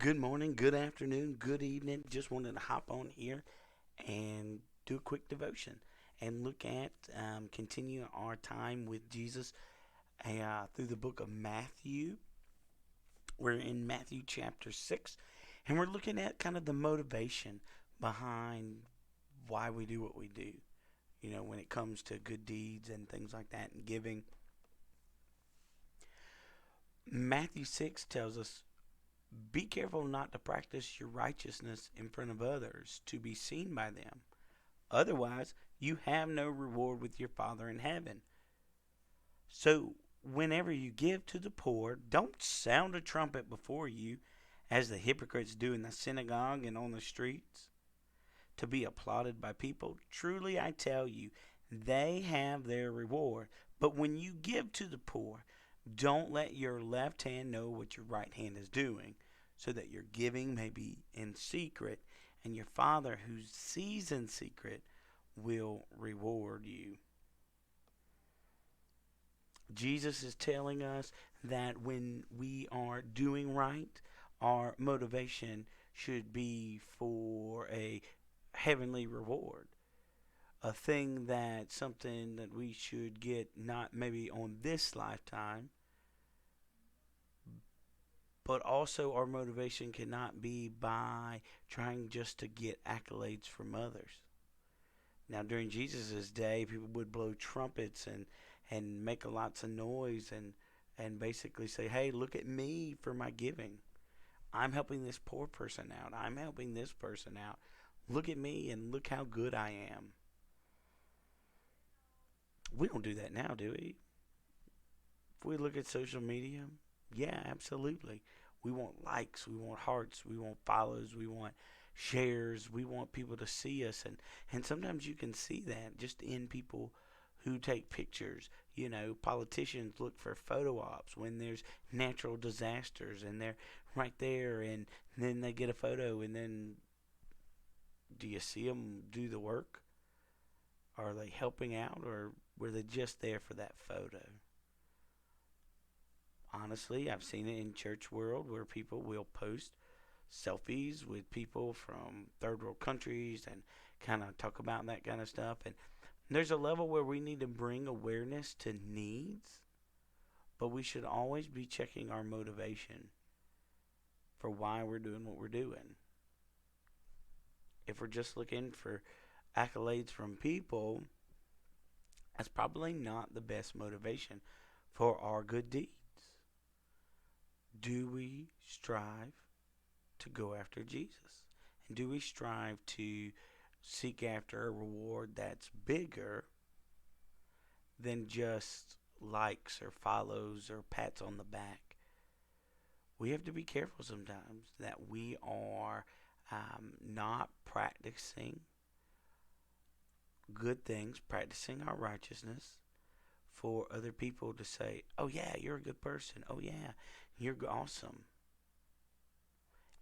Good morning, good afternoon, good evening. Just wanted to hop on here and do a quick devotion and look at continue our time with Jesus through the book of Matthew. We're in Matthew chapter 6, and we're looking at kind of the motivation behind why we do what we do. When it comes to good deeds and things like that and giving. Matthew 6 tells us, be careful not to practice your righteousness in front of others to be seen by them. Otherwise, you have no reward with your Father in heaven. So, whenever you give to the poor, don't sound a trumpet before you, as the hypocrites do in the synagogue and on the streets, to be applauded by people. Truly, I tell you, they have their reward. But when you give to the poor, don't let your left hand know what your right hand is doing, so that your giving may be in secret, and your Father who sees in secret will reward you. Jesus is telling us that when we are doing right, our motivation should be for a heavenly reward. Something that we should get not maybe on this lifetime, but also our motivation cannot be by trying just to get accolades from others. Now, during Jesus' day, people would blow trumpets and make lots of noise and basically say, hey, look at me for my giving. I'm helping this poor person out. I'm helping this person out. Look at me and look how good I am. We don't do that now, do we? If we look at social media, yeah, absolutely. We want likes, we want hearts, we want follows, we want shares, we want people to see us, and sometimes you can see that just in people who take pictures. Politicians look for photo ops when there's natural disasters and they're right there, and then they get a photo, and then do you see them do the work? Are they helping out, or were they just there for that photo? Honestly, I've seen it in church world where people will post selfies with people from third world countries and kind of talk about that kind of stuff. And there's a level where we need to bring awareness to needs, but we should always be checking our motivation for why we're doing what we're doing. If we're just looking for accolades from people, that's probably not the best motivation for our good deeds. Do we strive to go after Jesus? And do we strive to seek after a reward that's bigger than just likes or follows or pats on the back? We have to be careful sometimes that we are not practicing good things, practicing our righteousness for other people to say, oh, yeah, you're a good person. Oh, yeah, you're awesome.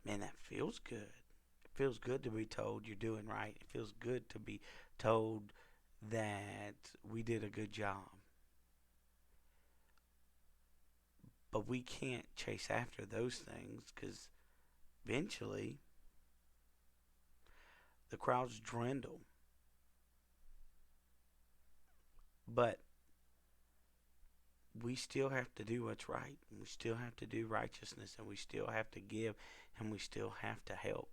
Man, that feels good. It feels good to be told you're doing right. It feels good to be told that we did a good job. But we can't chase after those things because eventually the crowds dwindle. But we still have to do what's right. We still have to do righteousness, and we still have to give, and we still have to help.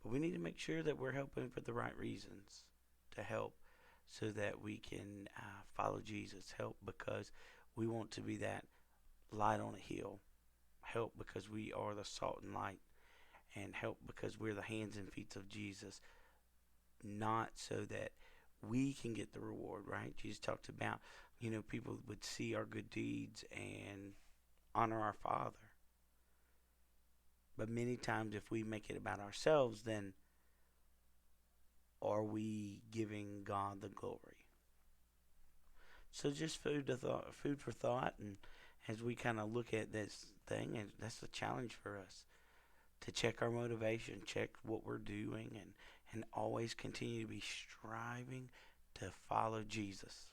But we need to make sure that we're helping for the right reasons, to help so that we can follow Jesus. Help because we want to be that light on a hill. Help because we are the salt and light. And help because we're the hands and feet of Jesus. Not so that we can get the reward, right? Jesus talked about, people would see our good deeds and honor our Father. But many times, if we make it about ourselves, then are we giving God the glory? So just food for thought, and as we kind of look at this thing, and that's a challenge for us to check our motivation, check what we're doing, and always continue to be striving to follow Jesus.